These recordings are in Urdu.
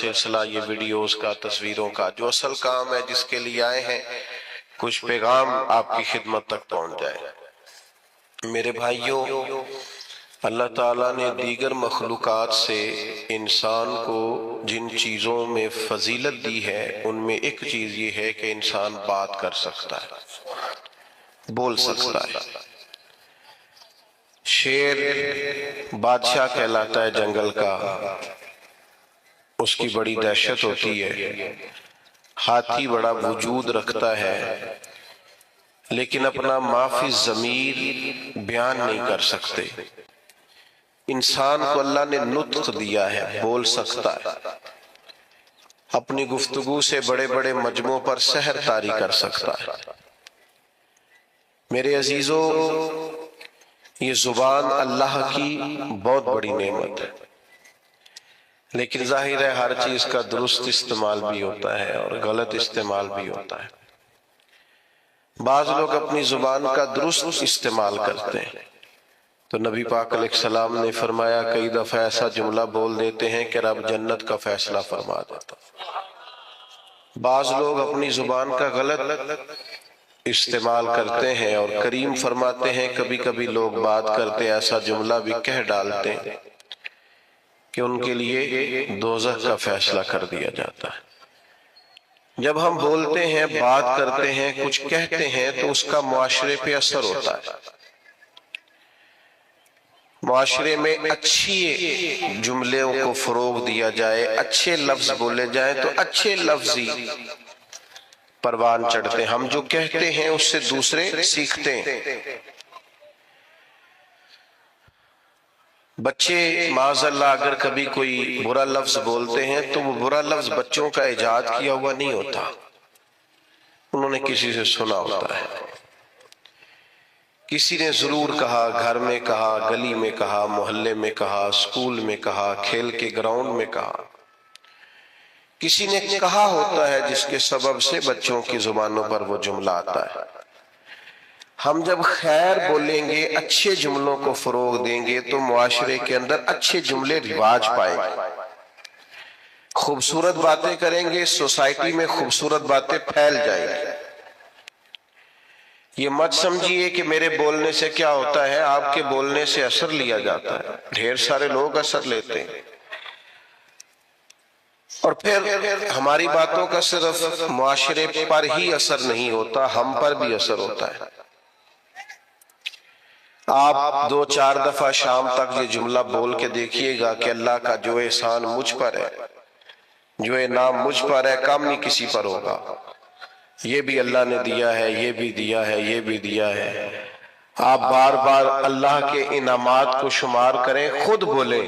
سلسلہ یہ ویڈیوز کا، تصویروں کا جو اصل کام ہے، جس کے لیے آئے ہیں کچھ پیغام آپ کی خدمت تک پہنچ جائے۔ میرے بھائیوں، اللہ تعالیٰ نے دیگر مخلوقات سے انسان کو جن چیزوں میں فضیلت دی ہے، ان میں ایک چیز یہ ہے کہ انسان بات کر سکتا ہے، بول سکتا ہے۔ شیر بادشاہ کہلاتا ہے جنگل کا، اس کی بڑی دہشت ہوتی ہے۔ ہاتھی بڑا وجود رکھتا ہے، لیکن اپنا ما فی الضمیر بیان نہیں کر سکتے۔ انسان کو اللہ نے نطق دیا ہے، بول سکتا ہے، اپنی گفتگو سے بڑے بڑے مجموعوں پر سحر طاری کر سکتا ہے۔ میرے عزیزو، یہ زبان اللہ کی بہت بڑی نعمت ہے، لیکن ظاہر ہے ہر چیز کا درست استعمال بھی ہوتا ہے اور غلط استعمال بھی ہوتا ہے۔ بعض لوگ اپنی زبان کا درست استعمال کرتے ہیں تو نبی پاک علیہ السلام نے فرمایا کئی دفعہ ایسا جملہ بول دیتے ہیں کہ رب جنت کا فیصلہ فرما دیتا۔ بعض لوگ اپنی زبان کا غلط استعمال کرتے ہیں اور کریم فرماتے ہیں کبھی کبھی لوگ بات کرتے ایسا جملہ بھی کہہ ڈالتے ہیں کہ ان کے لیے دوزخ کا فیصلہ کر دیا جاتا ہے۔ جب ہم بولتے ہیں، بات کرتے ہیں، کچھ کہتے ہیں تو اس کا معاشرے پہ اثر ہوتا ہے۔ معاشرے میں اچھی جملوں کو فروغ دیا جائے، اچھے لفظ بولے جائیں تو اچھے لفظ ہی پروان چڑھتے ہیں۔ ہم جو کہتے ہیں اس سے دوسرے سیکھتے ہیں۔ بچے معاذ اللہ اگر کبھی کوئی برا لفظ بولتے ہیں تو وہ برا لفظ بچوں کا ایجاد کیا ہوا نہیں ہوتا، انہوں نے کسی سے سنا ہوتا ہے۔ کسی نے ضرور کہا، گھر میں کہا، گلی میں کہا، محلے میں کہا، اسکول میں کہا، کھیل کے گراؤنڈ میں کہا، کسی نے کہا ہوتا ہے جس کے سبب سے بچوں کی زبانوں پر وہ جملہ آتا ہے۔ ہم جب خیر بولیں گے، اچھے جملوں کو فروغ دیں گے تو معاشرے کے اندر اچھے جملے رواج پائیں گے۔ خوبصورت باتیں کریں گے، سوسائٹی میں خوبصورت باتیں پھیل جائیں گی۔ یہ مت سمجھیے کہ میرے بولنے سے کیا ہوتا ہے، آپ کے بولنے سے اثر لیا جاتا ہے، ڈھیر سارے لوگ اثر لیتے ہیں۔ اور پھر ہماری باتوں کا صرف معاشرے پر ہی اثر نہیں ہوتا، ہم پر بھی اثر ہوتا ہے۔ آپ 2-4 دفعہ شام تک یہ جملہ بول کے دیکھیے گا کہ اللہ کا جو احسان مجھ پر ہے، جو انعام مجھ پر ہے، کم نہیں کسی پر ہوگا۔ یہ بھی اللہ نے دیا ہے، یہ بھی دیا ہے، یہ بھی دیا ہے۔ آپ بار بار اللہ کے انعامات کو شمار کریں، خود بولیں،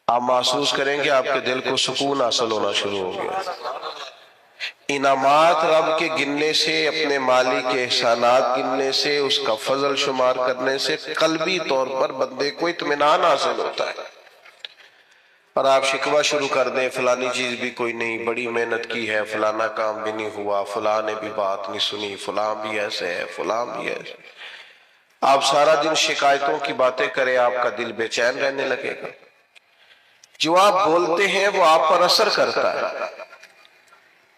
آپ محسوس کریں گے آپ کے دل کو سکون حاصل ہونا شروع ہو گیا۔ انعامات رب کے گننے سے، اپنے مالک کے احسانات گننے سے، اس کا فضل شمار کرنے سے قلبی طور پر بندے کو اطمینان حاصل ہوتا ہے۔ اور آپ شکوہ شروع کر دیں، فلانی چیز بھی کوئی نہیں، بڑی محنت کی ہے، فلانا کام بھی نہیں ہوا، فلاں نے بھی بات نہیں سنی، فلاں بھی ایسے ہے، فلاں بھی ایسے۔ آپ سارا دن شکایتوں کی باتیں کریں، آپ کا دل بے چین رہنے لگے گا۔ جو آپ بولتے ہیں وہ آپ پر اثر کرتا ہے۔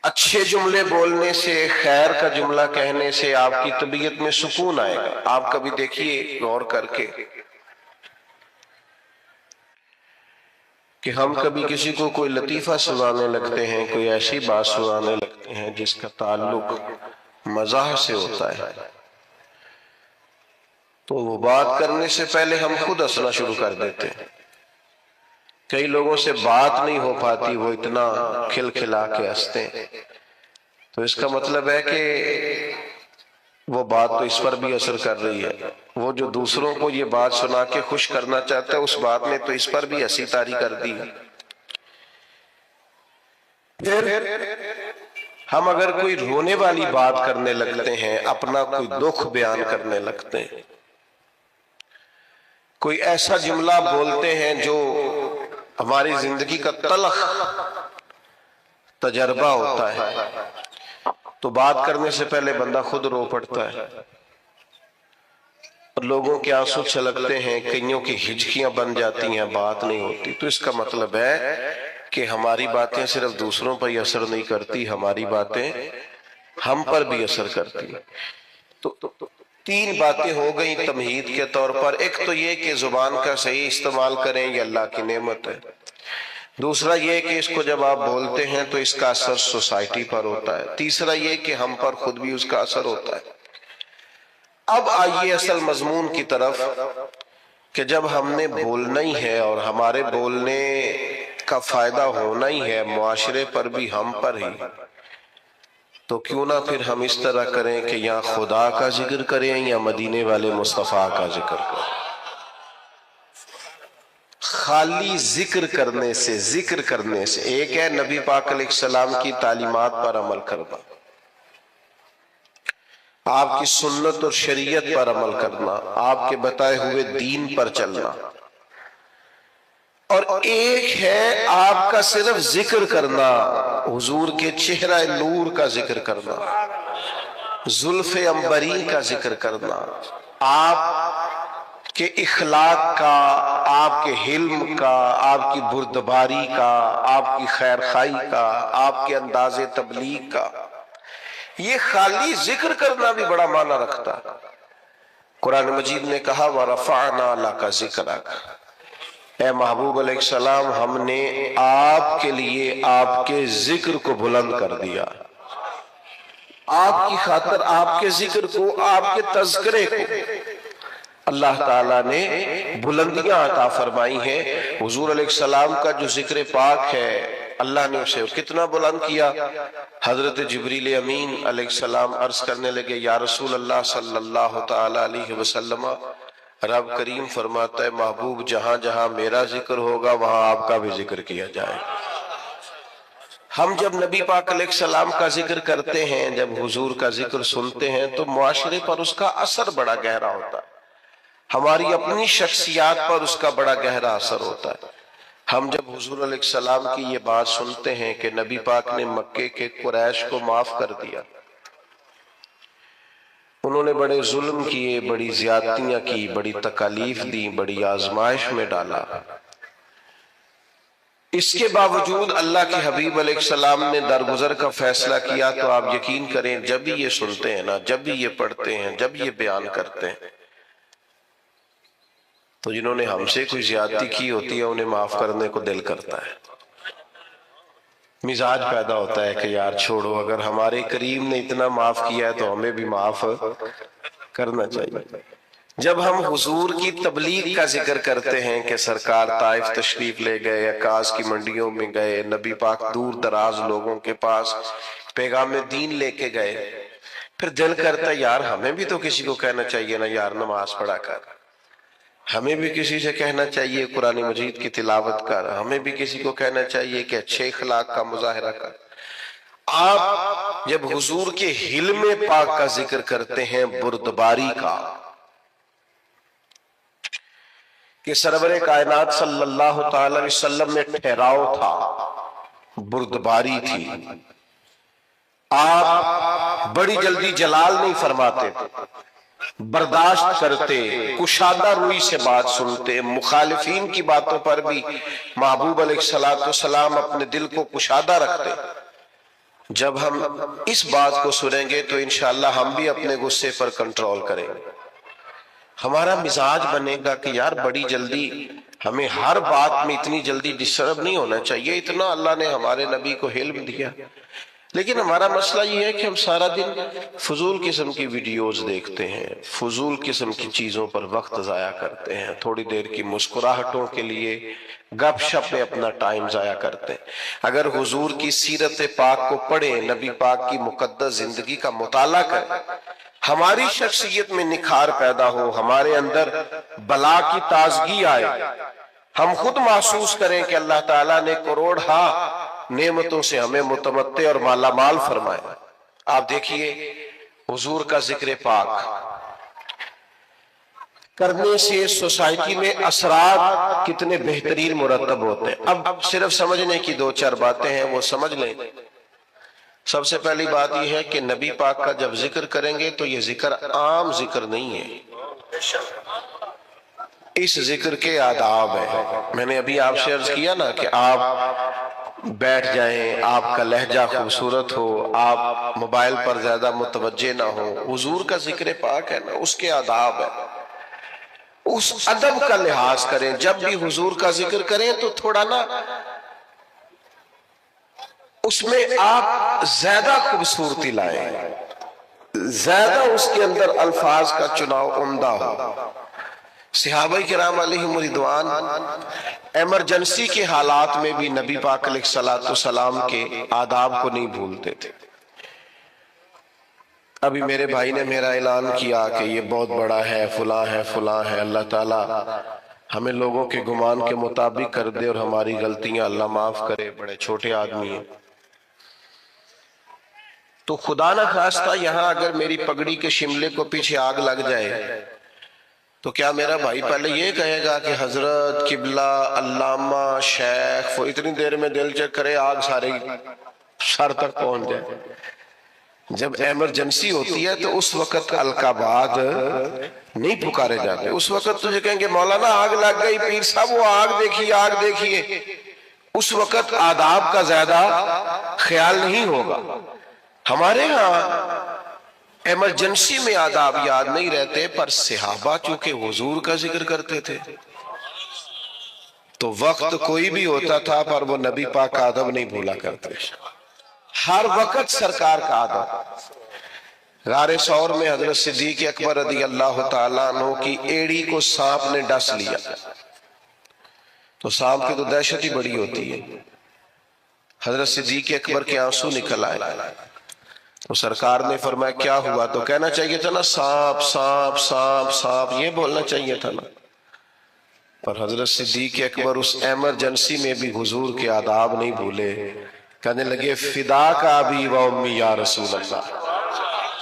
اچھے جملے بولنے سے، خیر کا جملہ کہنے سے آپ کی طبیعت میں سکون آئے گا۔ آپ کبھی دیکھیے غور کر کے کہ ہم کبھی کسی کو کوئی لطیفہ سنانے لگتے ہیں، کوئی ایسی بات سنانے لگتے ہیں جس کا تعلق مزاح سے ہوتا ہے، تو وہ بات کرنے سے پہلے ہم خود ہنسنا شروع کر دیتے ہیں۔ کئی لوگوں سے بات نہیں ہو پاتی، وہ اتنا کھلکھلا کے ہنستے ہیں، تو اس کا مطلب ہے کہ وہ بات تو اس پر بھی اثر کر رہی ہے۔ وہ جو دوسروں کو یہ بات سنا کے خوش کرنا چاہتا ہے، اس بات نے تو اس پر بھی ہنسی طاری کر دی۔ پھر ہم اگر کوئی رونے والی بات کرنے لگتے ہیں، اپنا کوئی دکھ بیان کرنے لگتے ہیں، کوئی ایسا جملہ بولتے ہیں جو ہماری زندگی کا تلخ تجربہ ہوتا ہے، تو بات کرنے سے پہلے بندہ خود رو پڑتا ہے۔ لوگوں کے آنسو چھلکتے ہیں، کئیوں کی ہچکیاں بن جاتی ہیں، بات نہیں ہوتی، تو اس کا مطلب ہے کہ ہماری باتیں صرف دوسروں پر ہی اثر نہیں کرتی، ہماری باتیں ہم پر بھی اثر کرتی. تو تین باتیں ہو گئیں تمہید کے طور پر. ایک تو یہ کہ زبان کا صحیح استعمال کریں، یہ اللہ کی نعمت ہے. دوسرا یہ کہ اس کو جب آپ بولتے ہیں تو اس کا اثر سوسائٹی پر ہوتا ہے. تیسرا یہ کہ ہم پر خود بھی اس کا اثر ہوتا ہے. اب آئیے اصل مضمون کی طرف کہ جب ہم نے بولنا ہی ہے اور ہمارے بولنے کا فائدہ ہونا ہی ہے معاشرے پر بھی ہم پر ہی، تو کیوں نہ پھر ہم اس طرح کریں کہ یا خدا کا ذکر کریں یا مدینے والے مصطفیٰ کا ذکر کریں. خالی ذکر کرنے سے ایک ہے نبی پاک علیہ السلام کی تعلیمات پر عمل کرنا، آپ کی سنت اور شریعت پر عمل کرنا، آپ کے بتائے ہوئے دین پر چلنا، اور ایک ہے آپ کا صرف ذکر کرنا، حضور کے چہرہ نور کا ذکر کرنا، زلف عنبری کا ذکر کرنا، آپ کے اخلاق کا، آپ کے حلم کا، آپ کی بردباری کا، آپ کی خیرخواہی کا، آپ کے انداز تبلیغ کا. یہ خالی ذکر کرنا بھی بڑا معنی رکھتا ہے. قرآن مجید نے کہا وَرَفَعْنَا لَكَ ذِكْرَكَ، اے محبوب علیہ السلام ہم نے آپ کے لیے آپ کے ذکر کو بلند کر دیا. آپ کی خاطر آپ کے ذکر کو، آپ کے تذکرے کو اللہ تعالیٰ نے بلندیاں عطا فرمائی ہیں. حضور علیہ السلام کا جو ذکر پاک ہے اللہ نے اسے کتنا بلند کیا. حضرت جبریل امین علیہ السلام عرض کرنے لگے یا رسول اللہ صلی اللہ تعالیٰ علیہ وسلم، رب کریم فرماتا ہے محبوب جہاں جہاں میرا ذکر ہوگا وہاں آپ کا بھی ذکر کیا جائے. ہم جب نبی پاک علیہ السلام کا ذکر کرتے ہیں، جب حضور کا ذکر سنتے ہیں تو معاشرے پر اس کا اثر بڑا گہرا ہوتا ہے، ہماری اپنی شخصیات پر اس کا بڑا گہرا اثر ہوتا ہے. ہم جب حضور علیہ السلام کی یہ بات سنتے ہیں کہ نبی پاک نے مکے کے قریش کو معاف کر دیا، انہوں نے بڑے ظلم کیے، بڑی زیادتیاں کی، بڑی تکالیف دی، بڑی آزمائش میں ڈالا، اس کے باوجود اللہ کے حبیب علیہ السلام نے درگزر کا فیصلہ کیا. تو آپ یقین کریں جب بھی یہ سنتے ہیں نا، جب بھی یہ پڑھتے ہیں، جب یہ بیان کرتے ہیں، تو جنہوں نے ہم سے کوئی زیادتی کی ہوتی ہے انہیں معاف کرنے کو دل کرتا ہے، مزاج پیدا ہوتا ہے کہ یار چھوڑو، اگر ہمارے کریم نے اتنا معاف کیا ہے تو ہمیں بھی معاف کرنا چاہیے. جب ہم حضور کی تبلیغ کا ذکر کرتے ہیں کہ سرکار طائف تشریف لے گئے، عکاظ کی منڈیوں میں گئے، نبی پاک دور دراز لوگوں کے پاس پیغام دین لے کے گئے، پھر دل کرتا ہے یار ہمیں بھی تو کسی کو کہنا چاہیے نا یار نماز پڑھا کر، ہمیں بھی کسی سے کہنا چاہیے قرآن مجید کی تلاوت کر، ہمیں بھی کسی کو کہنا چاہیے کہ اچھے اخلاق کا مظاہرہ کر. آپ جب حضور کے حلم پاک کا ذکر کرتے ہیں، بردباری کا، کہ سرور کائنات صلی اللہ تعالی علیہ وسلم میں ٹھہراؤ تھا، بردباری تھی، آپ بڑی جلدی جلال نہیں فرماتے تھے، برداشت کرتے، کشادہ روئی سے بات سنتے، مخالفین کی باتوں پر بھی محبوب علیہ السلام اپنے دل کو کشادہ رکھتے. جب ہم اس بات کو سنیں گے تو انشاءاللہ ہم بھی اپنے غصے پر کنٹرول کریں گے، ہمارا مزاج بنے گا کہ یار بڑی جلدی ہمیں ہر بات میں اتنی جلدی ڈسٹرب نہیں ہونا چاہیے، اتنا اللہ نے ہمارے نبی کو علم دیا. لیکن ہمارا مسئلہ یہ ہے کہ ہم سارا دن فضول قسم کی ویڈیوز دیکھتے ہیں، فضول قسم کی چیزوں پر وقت ضائع کرتے ہیں، تھوڑی دیر کی مسکراہٹوں کے لیے گپ شپ میں اپنا ٹائم ضائع کرتے ہیں. اگر حضور کی سیرت پاک کو پڑھیں، نبی پاک کی مقدس زندگی کا مطالعہ کریں، ہماری شخصیت میں نکھار پیدا ہو، ہمارے اندر بلا کی تازگی آئے، ہم خود محسوس کریں کہ اللہ تعالیٰ نے کروڑہا نعمتوں سے ہمیں متمتع اور مالا مال فرمائے. آپ دیکھیے حضور کا ذکر پاک کرنے سے سوسائٹی میں اثرات کتنے بہترین مرتب ہوتے ہیں. اب صرف سمجھنے کی دو چار باتیں ہیں، وہ سمجھ لیں. سب سے پہلی بات یہ ہے کہ نبی پاک کا جب ذکر کریں گے تو یہ ذکر عام ذکر نہیں ہے، اس ذکر کے آداب ہیں. میں نے ابھی آپ سے عرض کیا نا کہ آپ بیٹھ جائیں، آپ کا لہجہ خوبصورت ہو، آپ موبائل پر زیادہ متوجہ نہ ہو. حضور کا ذکر پاک ہے نا، اس کے آداب ہے، اس ادب کا لحاظ کریں. جب بھی حضور کا ذکر کریں تو تھوڑا نا اس میں آپ زیادہ خوبصورتی لائیں، زیادہ اس کے اندر الفاظ کا چناؤ عمدہ ہو. صحابہ کرام علیہم رضوان ایمرجنسی کے حالات میں بھی نبی پاک علیہ السلام کے آداب کو نہیں بھولتے تھے. ابھی میرے بھائی نے میرا اعلان کیا کہ یہ بہت بڑا ہے، فلاں ہے، فلاں ہے. اللہ تعالیٰ ہمیں لوگوں کے گمان کے مطابق کر دے اور ہماری غلطیاں اللہ معاف کرے. بڑے چھوٹے آدمی ہیں. تو خدا نہ خواستہ یہاں اگر میری پگڑی کے شملے کو پیچھے آگ لگ جائے تو کیا میرا بھائی پہلے یہ کہے گا کہ حضرت، قبلہ، علامہ، شیخ، وہ اتنی دیر میں دل چیک کرے آگ سارے سر تک پہنچ جائے؟ جب ایمرجنسی ہوتی ہے تو اس وقت القابات نہیں پکارے جاتے. اس وقت تجھے کہیں گے مولانا آگ لگ گئی، پیر صاحب وہ آگ دیکھیے، آگ دیکھیے. اس وقت آداب کا زیادہ خیال نہیں ہوگا. ہمارے ہاں ایمرجنسی میں آداب یاد نہیں رہتے، پر صحابہ چونکہ حضور کا ذکر کرتے تھے تو وقت کوئی بھی ہوتا تھا پر وہ نبی پاک کا ادب نہیں بھولا کرتے. ہر وقت سرکار کا ادب. غار ثور میں حضرت صدیق اکبر رضی اللہ تعالیٰ عنہ کی ایڑی کو سانپ نے ڈس لیا. تو سانپ کی تو دہشت ہی بڑی ہوتی ہے. حضرت صدیق اکبر کے آنسو نکل آئے. تو سرکار نے فرمایا کیا ہوا؟ تو کہنا چاہیے تھا نا سانپ سانپ سانپ سانپ، یہ بولنا چاہیے تھا نا. پر حضرت صدیق اکبر اس ایمرجنسی میں بھی حضور کے آداب نہیں بھولے. کہنے لگے فدا کا ابی و امی یا رسول اللہ.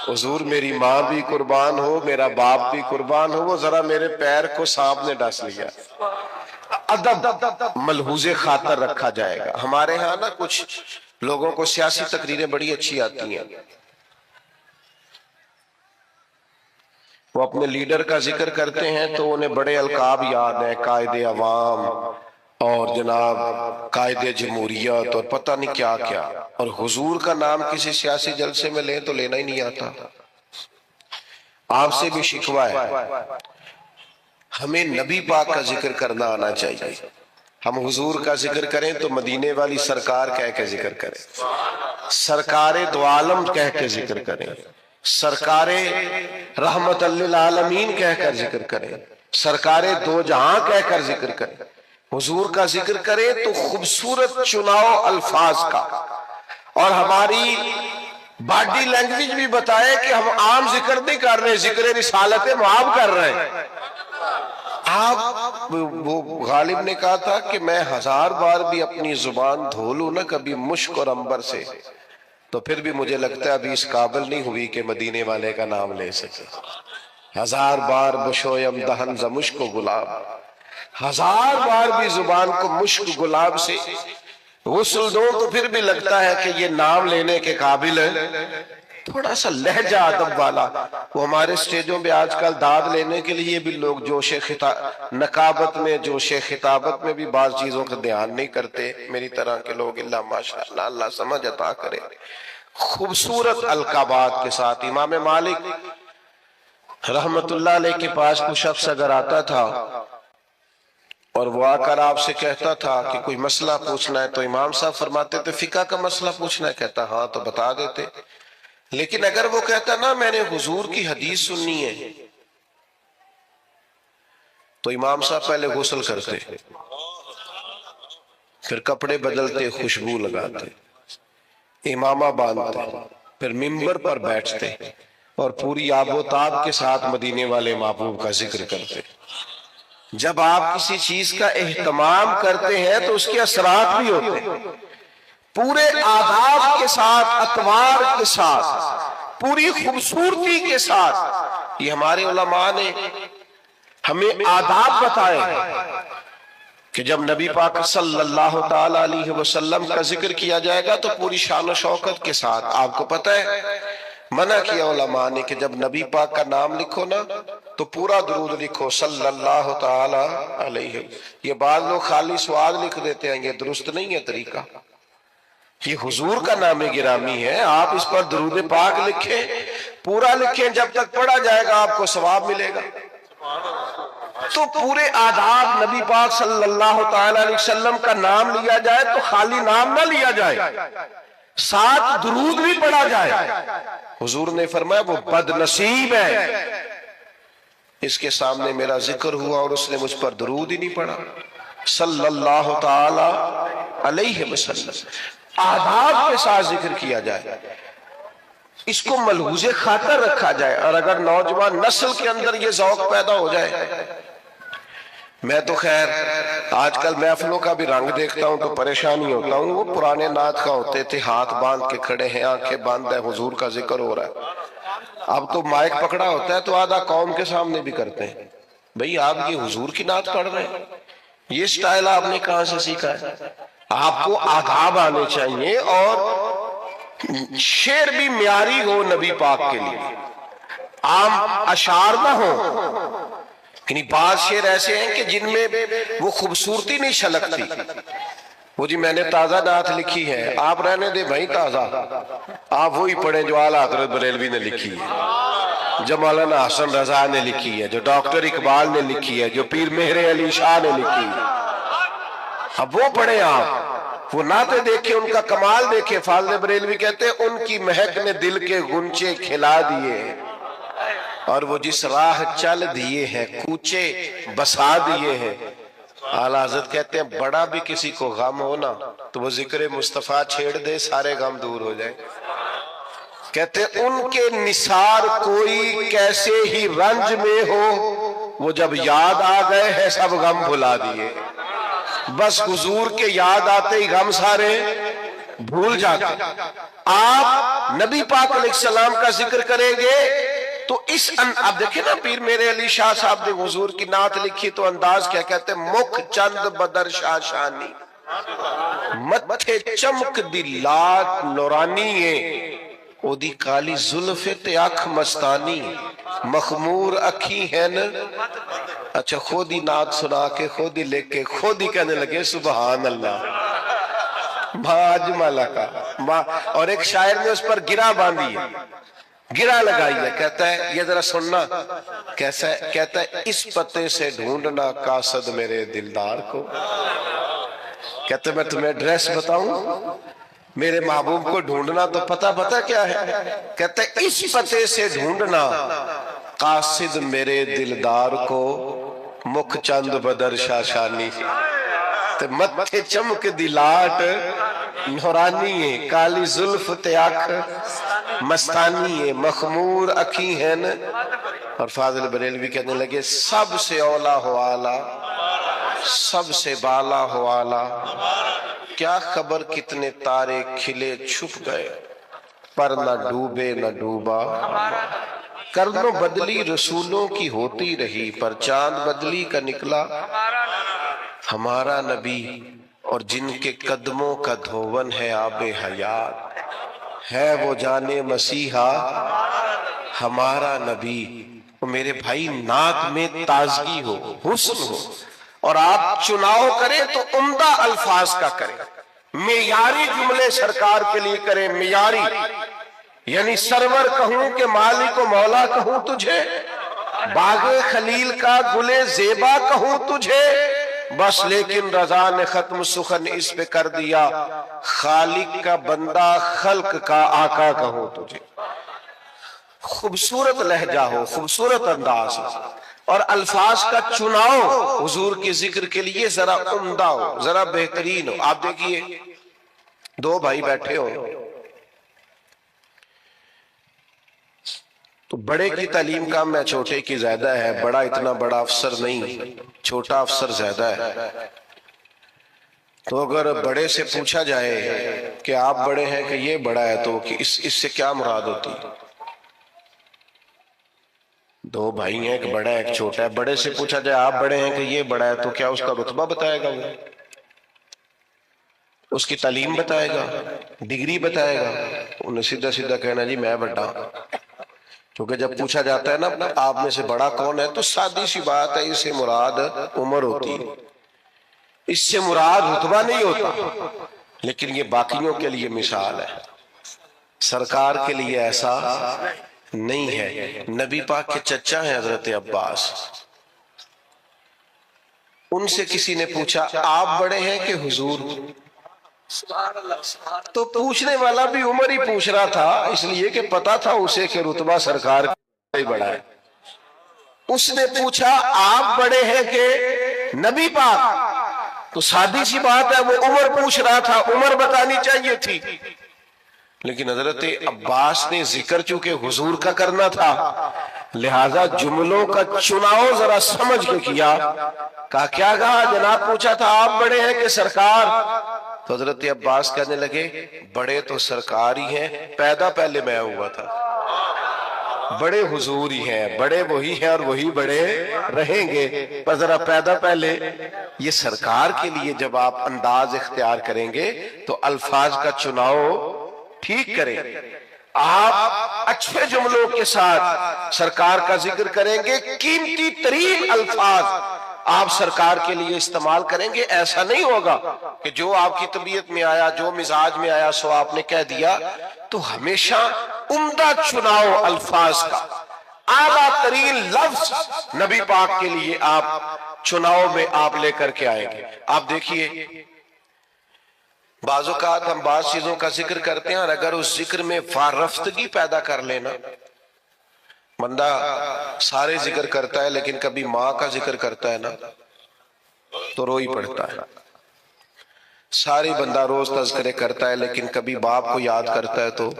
حضور میری ماں بھی قربان ہو، میرا باپ بھی قربان ہو، وہ ذرا میرے پیر کو سانپ نے ڈس لیا. ادب ملحوظ خاطر رکھا جائے گا. ہمارے ہاں نا کچھ لوگوں کو سیاسی تقریریں بڑی اچھی آتی ہیں. وہ اپنے لیڈر کا ذکر کرتے ہیں تو انہیں بڑے القاب یاد ہیں، قائد عوام اور جناب قائد جمہوریت اور پتہ نہیں کیا کیا. اور حضور کا نام کسی سیاسی جلسے میں لیں تو لینا ہی نہیں آتا. آپ سے بھی شکوہ ہے، ہمیں نبی پاک کا ذکر کرنا آنا چاہیے. ہم حضور کا ذکر کریں تو مدینے والی سرکار کہہ کے ذکر کریں، سرکار دو عالم کہہ کے ذکر کریں، سرکار رحمت للعالمین کہہ کر ذکر کریں، سرکار دو جہاں کہہ کر ذکر کریں. حضور کا ذکر کریں تو خوبصورت چناؤ الفاظ کا، اور ہماری باڈی لینگویج بھی بتائے کہ ہم عام ذکر نہیں کر رہے، ذکر رسالت معاب کر رہے ہیں. آپ وہ غالب نے کہا تھا کہ میں 1000 بار بھی اپنی زبان دھو لوں نا کبھی مشک اور عنبر سے تو پھر بھی مجھے لگتا ہے ابھی اس قابل نہیں ہوئی کہ مدینے والے کا نام لے سکے. 1000 بار بشویم دہن ز مشک و گلاب، 1000 بار بھی زبان کو مشک گلاب سے غسل دو تو پھر بھی لگتا ہے کہ یہ نام لینے کے قابل ہے. تھوڑا سا لہجہ ادب والا. وہ ہمارے سٹیجوں پہ آج کل داد لینے کے لیے بھی لوگ جوش نقابت میں، جوش خطابت میں بھی بعض چیزوں کا دھیان نہیں کرتے. میری طرح کے لوگ اللہ ماشاءاللہ اللہ سمجھ عطا کرے. خوبصورت القابات کے ساتھ امام مالک رحمت اللہ علیہ کے پاس کوئی شخص اگر آتا تھا اور وہ آ کر آپ سے کہتا تھا کہ کوئی مسئلہ پوچھنا ہے تو امام صاحب فرماتے تھے فقہ کا مسئلہ پوچھنا ہے؟ کہتا ہاں تو بتا دیتے. لیکن اگر وہ کہتا نا میں نے حضور کی حدیث سننی ہے تو امام صاحب پہلے غسل کرتے، پھر کپڑے بدلتے، خوشبو لگاتے، امامہ باندھتے، پھر منبر پر بیٹھتے اور پوری آب و تاب کے ساتھ مدینے والے محبوب کا ذکر کرتے. جب آپ کسی چیز کا اہتمام کرتے ہیں تو اس کے اثرات بھی ہوتے ہیں. پورے آداب کے ساتھ، اطوار کے ساتھ، پوری خوبصورتی کے ساتھ. یہ ہمارے علماء نے ہمیں آداب بتائے کہ جب نبی پاک صلی اللہ تعالی علیہ وسلم کا ذکر کیا جائے گا تو پوری شان و شوکت کے ساتھ. آپ کو پتہ ہے منع کیا علماء نے کہ جب نبی پاک کا نام لکھو نا تو پورا درود لکھو صلی اللہ تعالی علیہ۔ یہ بعض لوگ خالی سواد لکھ دیتے ہیں، یہ درست نہیں ہے طریقہ۔ یہ حضور کا نام گرامی ہے، آپ اس پر درود پاک لکھیں، پورا لکھیں، جب تک پڑھا جائے گا آپ کو ثواب ملے گا۔ تو پورے آداب نبی پاک صلی اللہ تعالی علیہ وسلم کا نام لیا جائے تو خالی نام نہ لیا جائے، ساتھ درود بھی پڑھا جائے۔ حضور نے فرمایا وہ بد نصیب ہے اس کے سامنے میرا ذکر ہوا اور اس نے مجھ پر درود ہی نہیں پڑھا صلی اللہ تعالی علیہ وسلم۔ آداب کے ساتھ ذکر کیا جائے، اس کو ملحوظ خاطر رکھا جائے، اور اگر نوجوان نسل کے اندر یہ ذوق پیدا ہو جائے۔ میں تو خیر آج کل محفلوں کا بھی رنگ دیکھتا ہوں تو پریشانی ہوتا ہوں، وہ پرانے نعت کا ہوتے تھے، ہاتھ باندھ کے کھڑے ہیں، آنکھیں بند ہیں، حضور کا ذکر ہو رہا ہے۔ اب تو مائک پکڑا ہوتا ہے تو آدھا قوم کے سامنے بھی کرتے ہیں، بھئی آپ یہ حضور کی نعت پڑھ رہے ہیں، یہ سٹائل آپ نے کہاں سے سیکھا ہے؟ آپ کو آداب آنے چاہیے، اور شعر بھی معیاری ہو نبی پاک کے لیے، عام اشعار نہ ہو۔ یعنی بعض شعر ایسے ہیں کہ جن میں وہ خوبصورتی نہیں چھلکتی، وہ جی میں نے تازہ نعت لکھی ہے، آپ رہنے دے بھائی تازہ، آپ وہی پڑھیں جو اعلیٰ حضرت بریلوی نے لکھی ہے، جو مولانا حسن رضا نے لکھی ہے، جو ڈاکٹر اقبال نے لکھی ہے، جو پیر مہر علی شاہ نے لکھی ہے، اب وہ پڑھیں آپ، وہ نعتیں دیکھیں، ان کا کمال دیکھیں۔ فاضل بریلوی کہتے ہیں ان کی مہک نے دل کے گنچے کھلا دیے، اور وہ جس راہ چل دیے ہیں کوچے بسا دیے ہیں۔ اعلیٰ حضرت کہتے ہیں بڑا بھی کسی کو غم ہونا تو وہ ذکر مصطفیٰ چھیڑ دے، سارے غم دور ہو جائے۔ کہتے ہیں ان کے نثار کوئی کیسے ہی رنج میں ہو، وہ جب یاد آ گئے ہیں سب غم بھلا دیے۔ بس حضور کے یاد آتے ہی غم سارے بھول جاتے۔ آپ نبی پاک علیہ السلام کا ذکر کریں گے تو اب دیکھیں نا، پیر میرے علی شاہ صاحب نے حضور کی نعت لکھی تو انداز کیا کہتے ہیں، مکھ چند بدر شاہ شانی، متھے چمک دی لات نورانی ہے، او دی کالی زلف تے اکھ مستانی، مخمور اکھی ہے نا۔ اچھا خود ہی نعت سنا کے خود ہی لکھ کے خود ہی کہنے لگے سبحان اللہ، اجملہ کا۔ اور ایک شاعر نے اس پر گرہ باندھی ہے، گرہ لگائی ہے، کہتا ہے یہ ذرا سننا کیسا ہے، کہتا ہے اس پتے سے ڈھونڈنا قاصد میرے دلدار کو۔ کہتا ہے میں تمہیں ایڈریس بتاؤں، میرے محبوب کو ڈھونڈنا تو پتہ کیا ہے، کہتا ہے اس پتے سے ڈھونڈنا قاصد میرے دلدار کو، مکھ چند بدر شاشانی، متھے چمک دی لاٹ نورانی ہے، کالی زلف تے اکھ مستانی ہے، مخمور اکھی ہے نا۔ اور فاضل بریلوی کہنے لگے سب سے اولا ہو آلہ، سب سے بالا ہو آلہ، کیا خبر کتنے تارے کھلے چھپ گئے، پر نہ ڈوبے نہ ڈوبا۔ کرنوں بدلی رسولوں کی ہوتی رہی، پر چاند بدلی کا نکلا ہمارا نبی، اور جن کے قدموں کا دھون ہے آب حیات، ہے وہ جانے مسیحا ہمارا نبی۔ میرے بھائی نعت میں تازگی ہو، حسن ہو، اور آپ چناؤ کریں تو عمدہ الفاظ کا کریں، معیاری جملے سرکار کے لیے کریں، معیاری، یعنی سرور کہوں کہ مالک و مولا کہوں تجھے، باغ خلیل کا گلے زیبا کہوں تجھے، بس لیکن رضا نے ختم سخن اس پہ کر دیا، خالق کا بندہ خلق کا آقا کہوں تجھے۔ خوبصورت لہجہ ہو، خوبصورت انداز ہو، اور الفاظ کا چناؤ حضور کے ذکر کے لیے ذرا عمدہ ہو، ذرا بہترین ہو۔ آپ دیکھیے دو بھائی بیٹھے ہو تو بڑے کی تعلیم کم ہے، چھوٹے کی زیادہ ہے، بڑا اتنا بڑا افسر نہیں، چھوٹا افسر زیادہ ہے۔ تو اگر بڑے سے پوچھا جائے کہ آپ بڑے ہیں کہ یہ بڑا ہے تو اس سے کیا مراد ہوتی؟ دو بھائی ہیں، ایک بڑا ہے ایک چھوٹا ہے، بڑے سے پوچھا جائے آپ بڑے ہیں کہ یہ بڑا ہے تو کیا اس کا رتبہ بتائے گا، وہ اس کی تعلیم بتائے گا، ڈگری بتائے گا؟ انہیں سیدھا سیدھا کہنا جی میں بڑا۔ کیونکہ جب پوچھا جاتا ہے نا آپ میں سے بڑا کون ہے تو سادی سی بات ہے، اس سے مراد عمر ہوتی ہے، اس سے مراد رتبہ نہیں ہوتا، لیکن یہ باقیوں کے لیے مثال ہے، سرکار کے لیے ایسا نہیں ہے۔ نبی پاک کے چچا ہیں حضرت عباس، ان سے کسی نے پوچھا آپ بڑے ہیں کہ حضور؟ تو پوچھنے والا بھی عمر ہی پوچھ رہا تھا، اس لیے کہ پتا تھا اسے کہ رتبہ سرکار کا ہی بڑا ہے۔ اس نے پوچھا آپ بڑے ہیں کہ نبی پاک؟ تو سادی سی بات ہے، وہ عمر پوچھ رہا تھا، عمر بتانی چاہیے تھی، لیکن حضرت عباس نے ذکر چونکہ حضور کا کرنا تھا، لہذا جملوں کا چناؤ ذرا سمجھ کے کیا۔ کہا کیا کہا؟ جناب پوچھا تھا آپ بڑے ہیں کہ سرکار؟ تو حضرت عباس کہنے لگے بڑے تو سرکار ہی ہیں، پیدا پہلے میں ہوا تھا، بڑے حضور ہی ہیں، بڑے وہی ہیں اور وہی بڑے رہیں گے، پر ذرا پیدا پہلے یہ سرکار کے لیے جب آپ انداز اختیار کریں گے تو الفاظ کا چناؤ ٹھیک کریں، آپ اچھے جملوں کے ساتھ سرکار کا ذکر کریں گے، قیمتی ترین الفاظ آپ سرکار کے لیے استعمال کریں گے۔ ایسا نہیں ہوگا کہ جو آپ کی طبیعت میں آیا، جو مزاج میں آیا سو آپ نے کہہ دیا۔ تو ہمیشہ عمدہ چناؤ الفاظ کا، اعلیٰ ترین لفظ نبی پاک کے لیے آپ چناؤ میں آپ لے کر کے آئیں گے۔ آپ دیکھیے بعض اوقات ہم بعض چیزوں کا ذکر کرتے ہیں اور اگر اس ذکر میں وارفتگی پیدا کر لینا، بندہ سارے ذکر کرتا ہے لیکن کبھی ماں کا ذکر کرتا ہے نا تو رو ہی پڑتا ہے، سارے بندہ روز تذکرے کرتا ہے لیکن کبھی باپ کو یاد کرتا ہے تو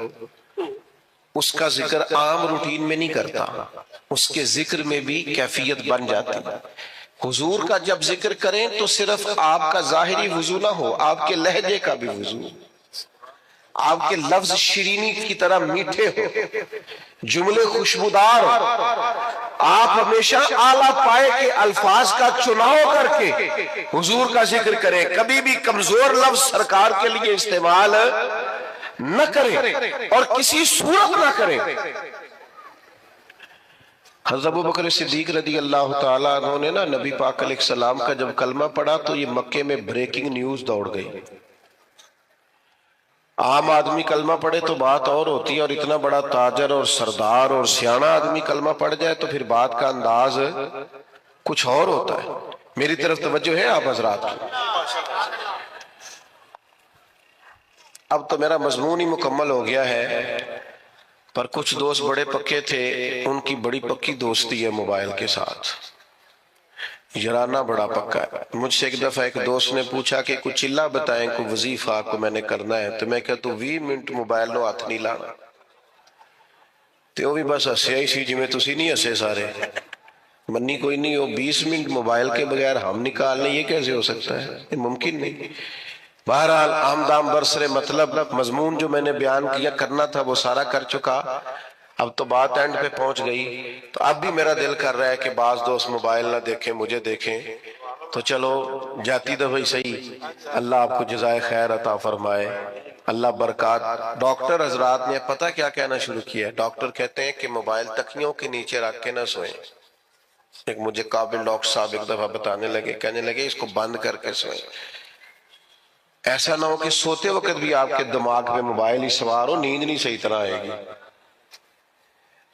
اس کا ذکر عام روٹین میں نہیں کرتا، اس کے ذکر میں بھی کیفیت بن جاتی ہے۔ حضور کا جب ذکر کریں تو صرف آپ کا ظاہری وضو نہ ہو، آپ کے لہجے کا بھی وضو، آپ کے لفظ شیرینی کی طرح میٹھے ہو، جملے خوشبودار ہو، آپ ہمیشہ اعلیٰ پائے کے الفاظ کا چناؤ کر کے حضور کا ذکر کریں، کبھی بھی کمزور لفظ سرکار کے لیے استعمال نہ کریں اور کسی صورت نہ کریں۔ حضرت ابوبکر صدیق رضی اللہ تعالیٰ عنہ نے نا نبی پاک علیہ السلام کا جب کلمہ پڑھا تو یہ مکے میں بریکنگ نیوز دوڑ گئی۔ عام آدمی کلمہ پڑھے تو بات اور ہوتی ہے، اور اتنا بڑا تاجر اور سردار اور سیاںہ آدمی کلمہ پڑھ جائے تو پھر بات کا انداز کچھ اور ہوتا ہے۔ میری طرف توجہ ہے آپ حضرات کی؟ اب تو میرا مضمون ہی مکمل ہو گیا ہے، پر کچھ دوست بڑے پکے تھے، ان کی بڑی پکی دوستی ہے موبائل کے ساتھ، یارانہ بڑا پکا ہے۔ مجھ سے ایک دفعہ ایک دوست نے پوچھا کہ کچھ چلا بتائیں، کوئی وظیفہ کو میں نے کرنا ہے، تو میں کہتا ہوں 20 منٹ موبائل نو ہاتھ نہیں لانا، تو وہ بھی بس ہسیا ہی سی جی میں تسی نہیں ہسے سارے، منی کوئی نہیں ہو 20 منٹ موبائل کے بغیر ہم نکال لیں، یہ کیسے ہو سکتا ہے؟ یہ ممکن نہیں۔ بہرحال آمدام برسر مطلب مضمون جو میں نے بیان کیا کرنا تھا وہ سارا کر چکا، اب تو بات اینڈ پہ پہنچ گئی۔ تو اب بھی میرا دل کر رہا ہے کہ بعض دوست موبائل نہ دیکھیں، مجھے دیکھیں، تو چلو جاتی دفعہ صحیح، اللہ آپ کو جزائے خیر عطا فرمائے، اللہ برکات۔ ڈاکٹر حضرات نے پتہ کیا کہنا شروع کیا ہے؟ ڈاکٹر کہتے ہیں کہ موبائل تکیوں کے نیچے رکھ کے نہ سوئیں۔ ایک مجھے قابل ڈاکٹر صاحب ایک دفعہ بتانے لگے، کہنے لگے اس کو بند کر کے سوئیں، ایسا نہ ہو کہ سوتے وقت بھی آپ کے دماغ پہ موبائل ہی سوار ہو، نیند نہیں صحیح طرح آئے گی،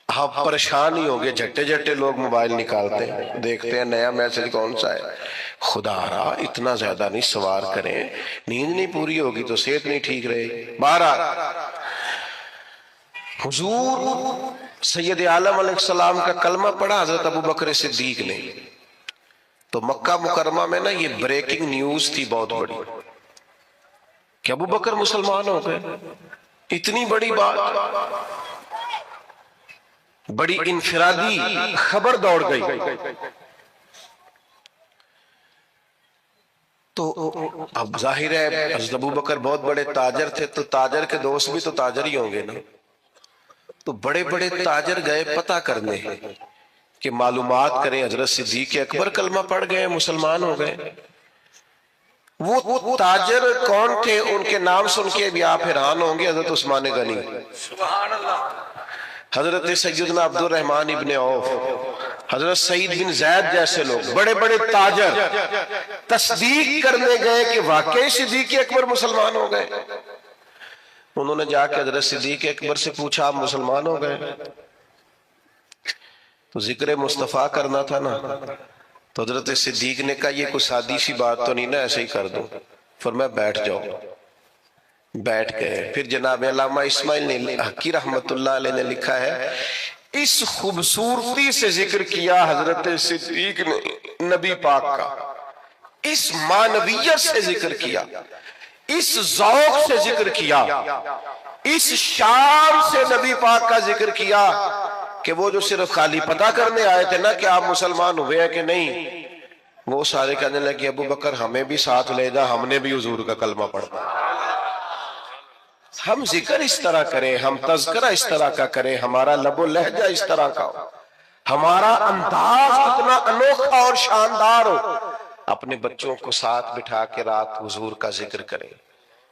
آپ پریشان ہی ہوگے۔ جھٹے جھٹے لوگ موبائل نکالتے ہیں، دیکھتے ہیں نیا میسج کون سا ہے۔ خدا را اتنا زیادہ نہیں سوار کریں، نیند نہیں پوری ہوگی تو صحت نہیں ٹھیک رہے گی۔ بہرحال حضور سید عالم علیہ السلام کا کلمہ پڑھا حضرت ابوبکر صدیق نے، تو مکہ مکرمہ میں نا یہ بریکنگ نیوز تھی بہت بڑی کہ ابوبکر مسلمان ہو گئے۔ اتنی بڑی بات، بڑی انفرادی خبر دوڑ گئی۔ تو اب ظاہر ہے حضرت ابوبکر بہت بڑے تاجر تھے، تو تاجر کے دوست بھی تو تاجر ہی ہوں گے نا، تو بڑے بڑے تاجر گئے پتہ کرنے کہ معلومات کریں حضرت صدیق اکبر کلمہ پڑھ گئے، مسلمان ہو گئے۔ وہ تاجر کون تھے؟ ان کے نام سن کے بھی آپ حیران ہوں گے، حضرت عثمان غنی۔ حضرت سیدنا عبد الرحمن ابن عوف، حضرت سعید بن زید جیسے لوگ بڑے بڑے تاجر تصدیق کرنے گئے کہ واقعی صدیق اکبر مسلمان ہو گئے۔ انہوں نے جا کے حضرت صدیق اکبر سے پوچھا آپ مسلمان ہو گئے؟ تو ذکر مصطفیٰ کرنا تھا نا، تو حضرت صدیق نے کہا یہ کوئی سادی سی بات تو نہیں نا، ایسے ہی کر دوں۔ فرمایا بیٹھ جاؤ۔ بیٹھ گئے۔ پھر جناب علامہ اسماعیل حقی رحمت اللہ علیہ نے لکھا ہے، اس خوبصورتی سے ذکر کیا حضرت صدیق نے نبی پاک کا، اس معنویت سے ذکر کیا، اس ذوق سے ذکر کیا، اس شان سے نبی پاک کا ذکر کیا کہ وہ جو صرف خالی پتہ کرنے آئے تھے نا کہ آپ مسلمان ہوئے ہیں کہ نہیں، وہ سارے کہنے لگے ابو بکر ہمیں بھی ساتھ لے جا، ہم نے بھی حضور کا کلمہ پڑھا۔ ہم ذکر اس طرح کریں، ہم تذکرہ اس طرح کا کریں، ہمارا لب و لہجہ اس طرح کا ہو، ہمارا انداز کتنا انوکھا اور شاندار ہو، اپنے بچوں کو ساتھ بٹھا کے رات حضور کا ذکر کریں،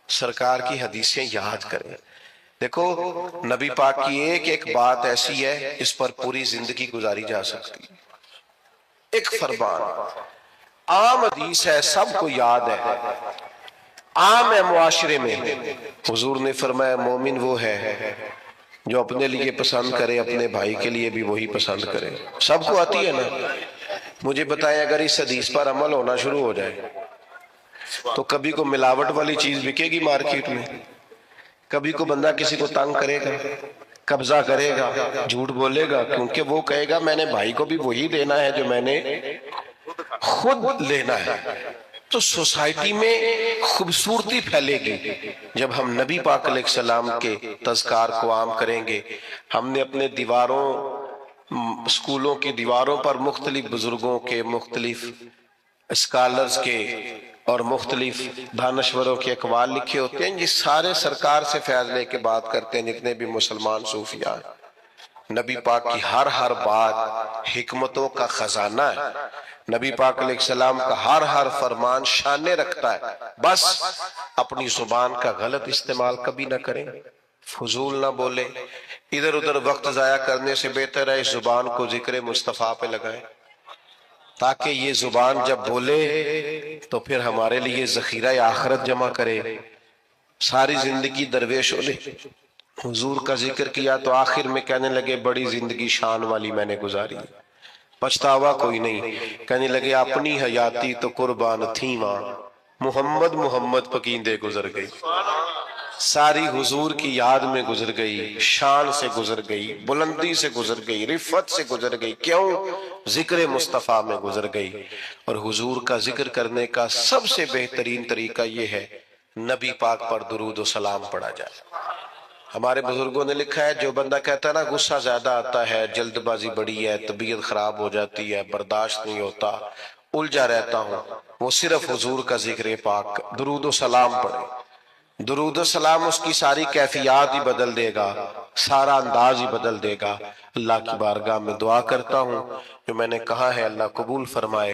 سرکار کی حدیثیں یاد کریں۔ دیکھو نبی پاک کی ایک ایک بات ایسی ہے اس پر پوری زندگی گزاری جا سکتی ہے۔ ایک فرمان عام حدیث ہے، سب کو یاد ہے، عام ہے معاشرے میں۔ حضور نے فرمایا مومن وہ ہے جو اپنے لیے پسند کرے اپنے بھائی کے لیے بھی وہی پسند کرے۔ سب کو آتی ہے نا؟ مجھے بتائیں اگر اس حدیث پر عمل ہونا شروع ہو جائے تو کبھی کو ملاوٹ والی چیز بکے گی مارکیٹ میں، کبھی کو بندہ کسی کو تنگ کرے گا، قبضہ کرے گا، جھوٹ بولے گا، کیونکہ وہ کہے گا میں نے بھائی کو بھی وہی دینا ہے جو میں نے خود لینا ہے۔ تو سوسائٹی میں خوبصورتی پھیلے گی جب ہم نبی پاک علیہ السلام کے تذکار کو عام کریں گے۔ ہم نے اپنے دیواروں، اسکولوں کی دیواروں پر مختلف بزرگوں کے، مختلف اسکالرز کے اور مختلف دانشوروں کے اقوال لکھے ہوتے ہیں، یہ سارے سرکار سے فیض لے کے بات کرتے ہیں جتنے بھی مسلمان صوفیاء ہیں۔ نبی پاک کی ہر بات حکمتوں کا خزانہ ہے، نبی پاک علیہ السلام کا ہر فرمان شانے رکھتا ہے۔ بس اپنی زبان کا غلط استعمال کبھی نہ کریں، فضول نہ بولے، ادھر ادھر وقت ضائع کرنے سے بہتر ہے اس زبان کو ذکر مصطفیٰ پہ لگائیں، تاکہ یہ زبان جب بولے تو پھر ہمارے لیے ذخیرہ آخرت جمع کرے۔ ساری زندگی درویشوں نے حضور کا ذکر کیا تو آخر میں کہنے لگے بڑی زندگی شان والی میں نے گزاری، پچھتاوا کوئی نہیں، کہنے لگے اپنی حیاتی تو قربان تھی ماں، محمد پکیندے گزر گئی، ساری حضور کی یاد میں گزر گئی، شان سے گزر گئی، بلندی سے گزر گئی، رفت سے گزر گئی، کیوں؟ ذکر مصطفیٰ میں گزر گئی۔ اور حضور کا ذکر کرنے کا سب سے بہترین طریقہ یہ ہے نبی پاک پر درود و سلام پڑھا جائے۔ ہمارے بزرگوں نے لکھا ہے جو بندہ کہتا ہے نا غصہ زیادہ آتا ہے، جلد بازی بڑی ہے، طبیعت خراب ہو جاتی ہے، برداشت نہیں ہوتا، الجھا رہتا ہوں، وہ صرف حضور کا ذکر پاک درود و سلام پڑھے۔ درود و سلام اس کی ساری کیفیات ہی بدل دے گا، سارا انداز ہی بدل دے گا۔ اللہ کی بارگاہ میں دعا کرتا ہوں جو میں نے کہا ہے اللہ قبول فرمائے۔